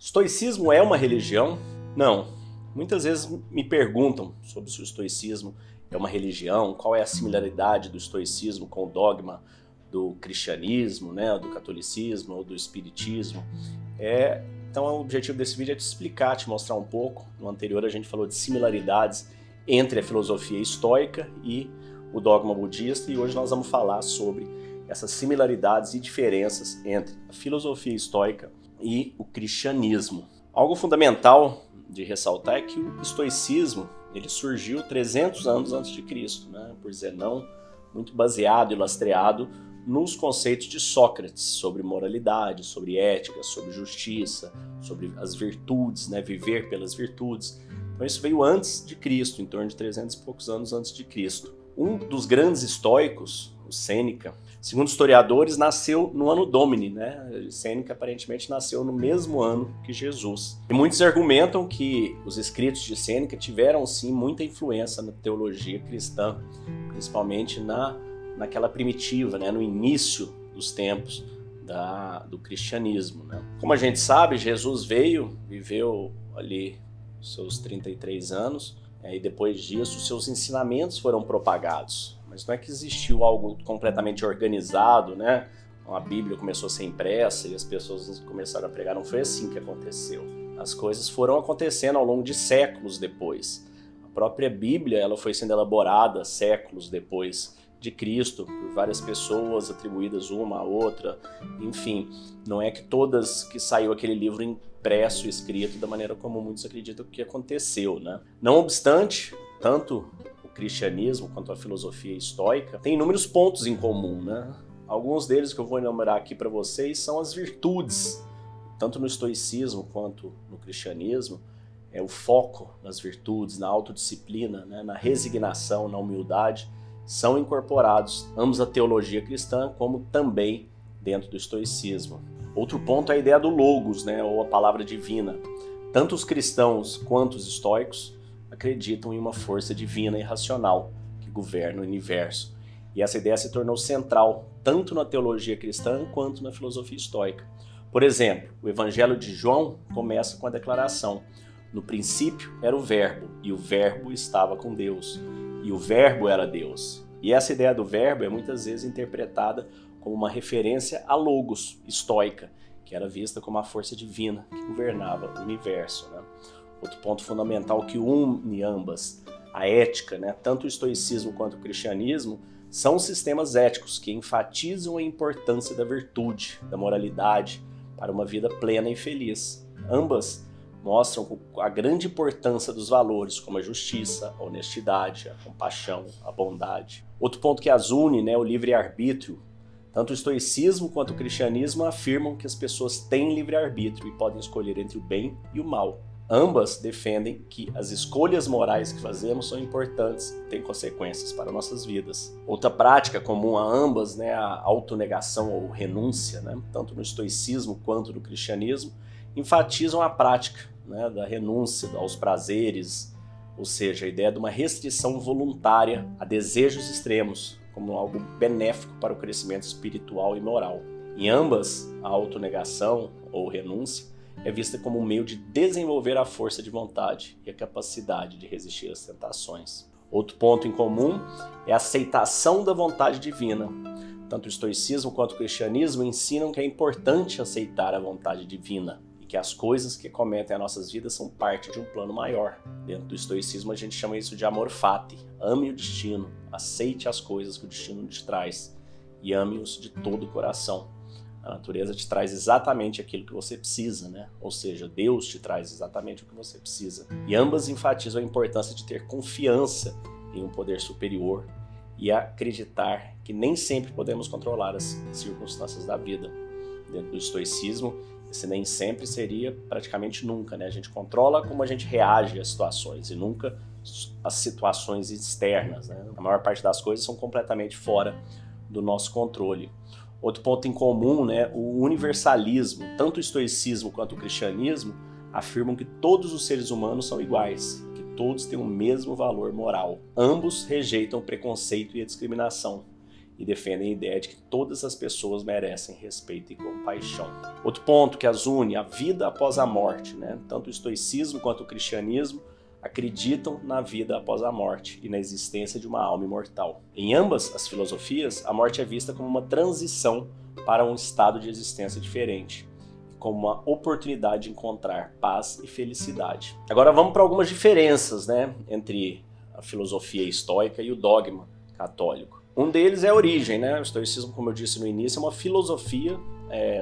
Estoicismo é uma religião? Não. Muitas vezes me perguntam sobre se o estoicismo é uma religião, qual é a similaridade do estoicismo com o dogma do cristianismo, né, do catolicismo ou do espiritismo. Então o objetivo desse vídeo é te explicar, te mostrar um pouco. No anterior a gente falou de similaridades entre a filosofia estoica e o dogma budista, e hoje nós vamos falar sobre essas similaridades e diferenças entre a filosofia estoica e o cristianismo. Algo fundamental de ressaltar é que o estoicismo ele surgiu 300 anos antes de Cristo, né? Por Zenão, muito baseado e lastreado nos conceitos de Sócrates sobre moralidade, sobre ética, sobre justiça, sobre as virtudes, né? Viver pelas virtudes. Então isso veio antes de Cristo, em torno de 300 e poucos anos antes de Cristo. Um dos grandes estoicos, o Sêneca, segundo historiadores, nasceu no ano Domini, né? Sêneca aparentemente nasceu no mesmo ano que Jesus. E muitos argumentam que os escritos de Sêneca tiveram sim muita influência na teologia cristã, principalmente naquela primitiva, né? No início dos tempos do cristianismo, né? Como a gente sabe, Jesus viveu ali seus 33 anos, e depois disso seus ensinamentos foram propagados. Mas não é que existiu algo completamente organizado, né? A Bíblia começou a ser impressa e as pessoas começaram a pregar. Não foi assim que aconteceu. As coisas foram acontecendo ao longo de séculos depois. A própria Bíblia ela foi sendo elaborada séculos depois de Cristo por várias pessoas atribuídas uma à outra. Enfim, não é que todas que saiu aquele livro impresso e escrito da maneira como muitos acreditam que aconteceu, né? Não obstante, tanto o cristianismo quanto a filosofia estoica têm inúmeros pontos em comum, né? Alguns deles que eu vou enumerar aqui para vocês são as virtudes. Tanto no estoicismo quanto no cristianismo, o foco nas virtudes, na autodisciplina, né? Na resignação, na humildade, são incorporados ambos a teologia cristã, como também dentro do estoicismo. Outro ponto é a ideia do logos, né? Ou a palavra divina. Tanto os cristãos quanto os estoicos acreditam em uma força divina e racional que governa o universo. E essa ideia se tornou central tanto na teologia cristã quanto na filosofia estoica. Por exemplo, o Evangelho de João começa com a declaração: no princípio era o Verbo, e o Verbo estava com Deus, e o Verbo era Deus. E essa ideia do Verbo é muitas vezes interpretada como uma referência a logos estoica, que era vista como a força divina que governava o universo, né? Outro ponto fundamental que une ambas, a ética, né? Tanto o estoicismo quanto o cristianismo são sistemas éticos que enfatizam a importância da virtude, da moralidade, para uma vida plena e feliz. Ambas mostram a grande importância dos valores, como a justiça, a honestidade, a compaixão, a bondade. Outro ponto que as une, né? O livre-arbítrio. Tanto o estoicismo quanto o cristianismo afirmam que as pessoas têm livre-arbítrio e podem escolher entre o bem e o mal. Ambas defendem que as escolhas morais que fazemos são importantes e têm consequências para nossas vidas. Outra prática comum a ambas, né, a autonegação ou renúncia, né, tanto no estoicismo quanto no cristianismo, enfatizam a prática, né, da renúncia aos prazeres, ou seja, a ideia de uma restrição voluntária a desejos extremos, como algo benéfico para o crescimento espiritual e moral. Em ambas, a autonegação ou renúncia é vista como um meio de desenvolver a força de vontade e a capacidade de resistir às tentações. Outro ponto em comum é a aceitação da vontade divina. Tanto o estoicismo quanto o cristianismo ensinam que é importante aceitar a vontade divina e que as coisas que acometem as nossas vidas são parte de um plano maior. Dentro do estoicismo a gente chama isso de amor fati, ame o destino, aceite as coisas que o destino te traz e ame-os de todo o coração. A natureza te traz exatamente aquilo que você precisa, né? Ou seja, Deus te traz exatamente o que você precisa. E ambas enfatizam a importância de ter confiança em um poder superior e acreditar que nem sempre podemos controlar as circunstâncias da vida. Dentro do estoicismo, esse nem sempre seria praticamente nunca, né? A gente controla como a gente reage às situações e nunca as situações externas, né? A maior parte das coisas são completamente fora do nosso controle. Outro ponto em comum, né, o universalismo. Tanto o estoicismo quanto o cristianismo afirmam que todos os seres humanos são iguais, que todos têm o mesmo valor moral. Ambos rejeitam o preconceito e a discriminação. e defendem a ideia de que todas as pessoas merecem respeito e compaixão. Outro ponto que as une, a vida após a morte, né? Tanto o estoicismo quanto o cristianismo acreditam na vida após a morte e na existência de uma alma imortal. Em ambas as filosofias, a morte é vista como uma transição para um estado de existência diferente, como uma oportunidade de encontrar paz e felicidade. Agora vamos para algumas diferenças, né, entre a filosofia estoica e o dogma católico. Um deles é a origem, né? O estoicismo, como eu disse no início, é uma filosofia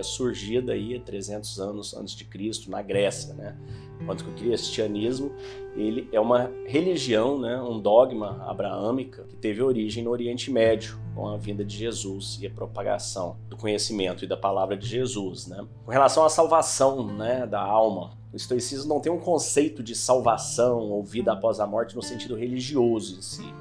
surgida aí há 300 anos antes de Cristo, na Grécia, né? Enquanto que o cristianismo, ele é uma religião, né? Um dogma abraâmica que teve origem no Oriente Médio, com a vinda de Jesus e a propagação do conhecimento e da palavra de Jesus, né? Com relação à salvação, né, da alma, o estoicismo não tem um conceito de salvação ou vida após a morte no sentido religioso em si,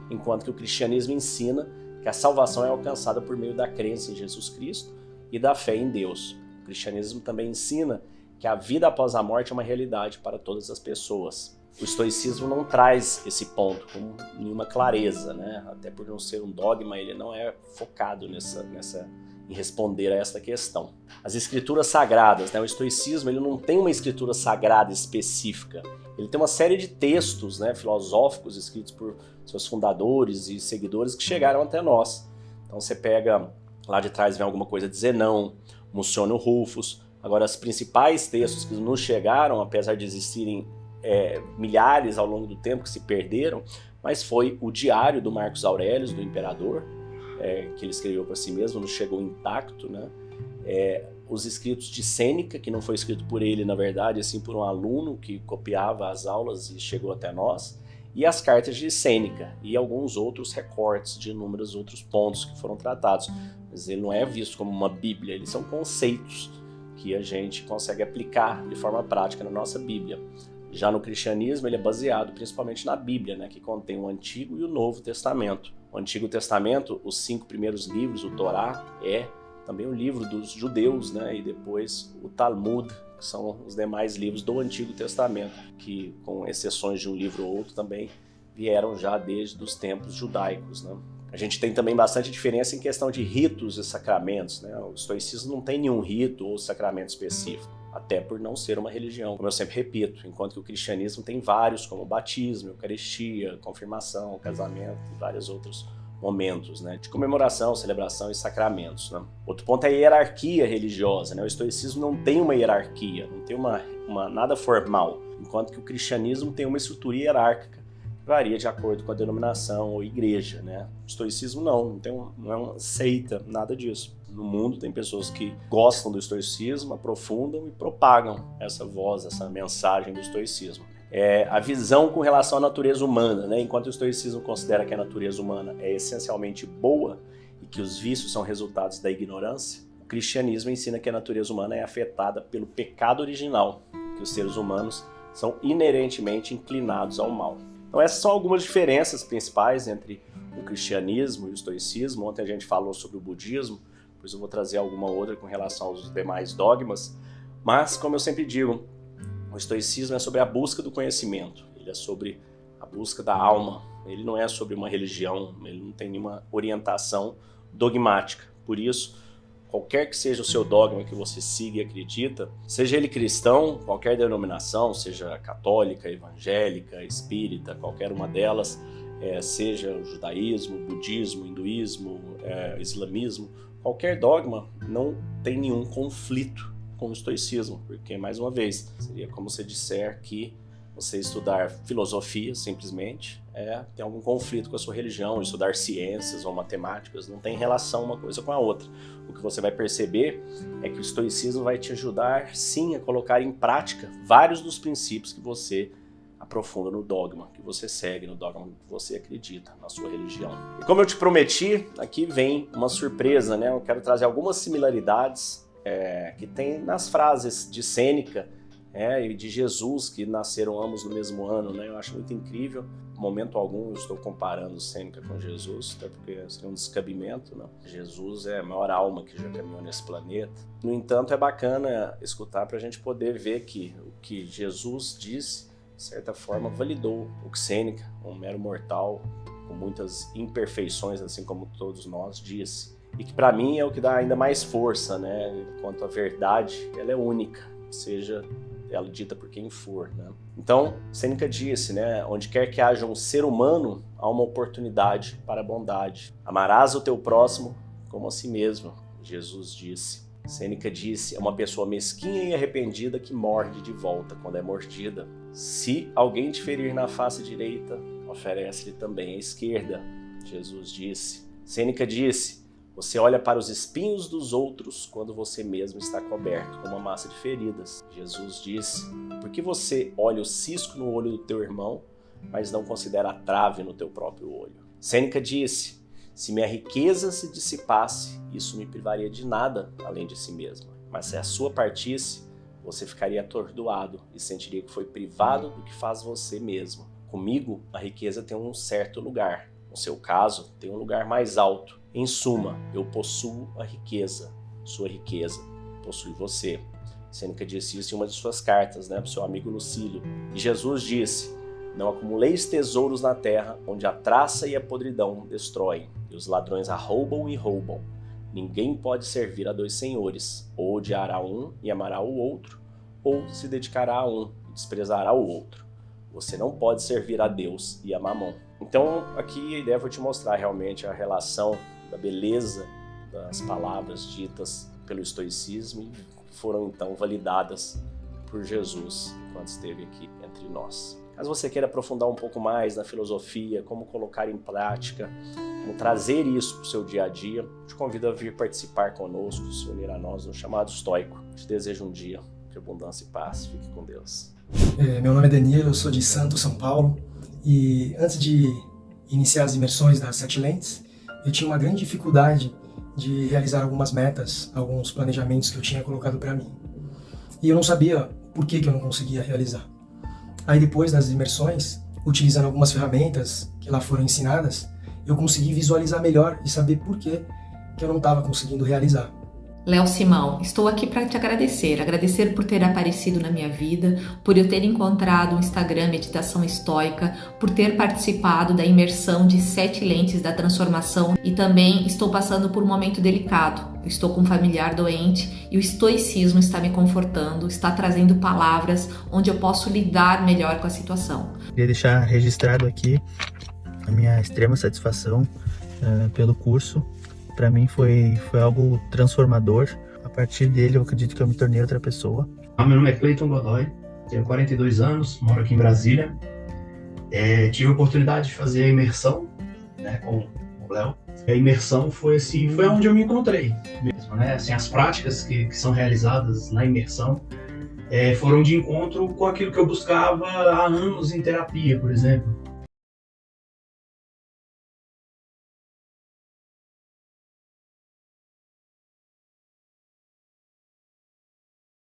enquanto que o cristianismo ensina que a salvação é alcançada por meio da crença em Jesus Cristo e da fé em Deus. O cristianismo também ensina que a vida após a morte é uma realidade para todas as pessoas. O estoicismo não traz esse ponto com nenhuma clareza, né? Até por não ser um dogma, ele não é focado em responder a essa questão. As escrituras sagradas, né? O estoicismo ele não tem uma escritura sagrada específica. Ele tem uma série de textos, né, filosóficos escritos por seus fundadores e seguidores que chegaram até nós. Então você pega, lá de trás vem alguma coisa de Zenão, Musônio Rufus. Agora, os principais textos que nos chegaram, apesar de existirem milhares ao longo do tempo que se perderam, mas foi o diário do Marcos Aurélio, do imperador, que ele escreveu para si mesmo, nos chegou intacto, né? Os escritos de Sêneca, que não foi escrito por ele, na verdade, assim por um aluno que copiava as aulas e chegou até nós, e as cartas de Sêneca, e alguns outros recortes de inúmeros outros pontos que foram tratados. Mas ele não é visto como uma bíblia, eles são conceitos que a gente consegue aplicar de forma prática na nossa Bíblia. Já no cristianismo, ele é baseado principalmente na Bíblia, né, que contém o Antigo e o Novo Testamento. O Antigo Testamento, os 5 primeiros livros, o Torá, é também o livro dos judeus, né, e depois o Talmud, que são os demais livros do Antigo Testamento, que, com exceções de um livro ou outro, também vieram já desde os tempos judaicos, né. A gente tem também bastante diferença em questão de ritos e sacramentos, né? O estoicismo não tem nenhum rito ou sacramento específico, até por não ser uma religião, como eu sempre repito, enquanto que o cristianismo tem vários, como o batismo, eucaristia, confirmação, casamento e vários outros momentos, né, de comemoração, celebração e sacramentos, né. Outro ponto é a hierarquia religiosa, né? O estoicismo não tem uma hierarquia, não tem nada formal, enquanto que o cristianismo tem uma estrutura hierárquica, varia de acordo com a denominação ou igreja, né? O estoicismo não é uma seita, nada disso. No mundo tem pessoas que gostam do estoicismo, aprofundam e propagam essa voz, essa mensagem do estoicismo. A visão com relação à natureza humana, né? Enquanto o estoicismo considera que a natureza humana é essencialmente boa e que os vícios são resultados da ignorância, o cristianismo ensina que a natureza humana é afetada pelo pecado original, que os seres humanos são inerentemente inclinados ao mal. Então essas são algumas diferenças principais entre o cristianismo e o estoicismo. Ontem a gente falou sobre o budismo, depois eu vou trazer alguma outra com relação aos demais dogmas. Mas, como eu sempre digo, o estoicismo é sobre a busca do conhecimento, ele é sobre a busca da alma, ele não é sobre uma religião, ele não tem nenhuma orientação dogmática. Por isso, qualquer que seja o seu dogma que você siga e acredita, seja ele cristão, qualquer denominação, seja católica, evangélica, espírita, qualquer uma delas, seja o judaísmo, budismo, hinduísmo, islamismo, qualquer dogma não tem nenhum conflito com o estoicismo, porque, mais uma vez, seria como se disser que você estudar filosofia, simplesmente, tem algum conflito com a sua religião, estudar ciências ou matemáticas, não tem relação uma coisa com a outra. O que você vai perceber é que o estoicismo vai te ajudar, sim, a colocar em prática vários dos princípios que você aprofunda no dogma, que você segue, no dogma que você acredita, na sua religião. E como eu te prometi, aqui vem uma surpresa, né? Eu quero trazer algumas similaridades que tem nas frases de Sêneca, e de Jesus, que nasceram ambos no mesmo ano, né? Eu acho muito incrível. Em momento algum eu estou comparando Sêneca com Jesus, até porque seria um descabimento, né? Jesus é a maior alma que já caminhou nesse planeta. No entanto, é bacana escutar para a gente poder ver que o que Jesus disse, de certa forma, validou o que Sêneca, um mero mortal com muitas imperfeições, assim como todos nós, disse. E que para mim é o que dá ainda mais força, né? Enquanto a verdade, ela é única, seja ela dita por quem for, né? Então, Sêneca disse, né? Onde quer que haja um ser humano, há uma oportunidade para a bondade. Amarás o teu próximo como a si mesmo, Jesus disse. Sêneca disse, é uma pessoa mesquinha e arrependida que morde de volta quando é mordida. Se alguém te ferir na face direita, oferece-lhe também a esquerda, Jesus disse. Sêneca disse, você olha para os espinhos dos outros quando você mesmo está coberto com uma massa de feridas. Jesus disse, por que você olha o cisco no olho do teu irmão, mas não considera a trave no teu próprio olho? Sêneca disse, se minha riqueza se dissipasse, isso me privaria de nada além de si mesma. Mas se a sua partisse, você ficaria atordoado e sentiria que foi privado do que faz você mesmo. Comigo, a riqueza tem um certo lugar. No seu caso, tem um lugar mais alto. Em suma, eu possuo a riqueza. Sua riqueza possui você. Sêneca disse isso em uma de suas cartas, para o seu amigo Lucílio. E Jesus disse, não acumuleis tesouros na terra, onde a traça e a podridão destroem, e os ladrões arrombam e roubam. Ninguém pode servir a dois senhores, ou odiará um e amará o outro, ou se dedicará a um e desprezará o outro. Você não pode servir a Deus e a Mamon. Então, aqui a ideia foi te mostrar realmente a relação da beleza das palavras ditas pelo estoicismo e foram então validadas por Jesus enquanto esteve aqui entre nós. Caso você queira aprofundar um pouco mais na filosofia, como colocar em prática, como trazer isso para o seu dia a dia, te convido a vir participar conosco, se unir a nós no chamado estoico. Te desejo um dia de abundância e paz. Fique com Deus. Meu nome é Danilo, eu sou de Santos, São Paulo, e antes de iniciar as imersões das 7 lentes, eu tinha uma grande dificuldade de realizar algumas metas, alguns planejamentos que eu tinha colocado para mim. E eu não sabia por que eu não conseguia realizar. Aí depois das imersões, utilizando algumas ferramentas que lá foram ensinadas, eu consegui visualizar melhor e saber por que eu não estava conseguindo realizar. Léo Simão, estou aqui para te agradecer por ter aparecido na minha vida, por eu ter encontrado o Instagram Meditação Estoica, por ter participado da imersão de 7 lentes da transformação e também estou passando por um momento delicado. Eu estou com um familiar doente e o estoicismo está me confortando, está trazendo palavras onde eu posso lidar melhor com a situação. Queria deixar registrado aqui a minha extrema satisfação pelo curso. Para mim foi algo transformador. A partir dele eu acredito que eu me tornei outra pessoa. Meu nome é Cleiton Godoy, tenho 42 anos, moro aqui em Brasília. Tive a oportunidade de fazer a imersão, com o Léo. A imersão foi onde eu me encontrei mesmo, né? Assim, as práticas que são realizadas na imersão foram de encontro com aquilo que eu buscava há anos em terapia, por exemplo.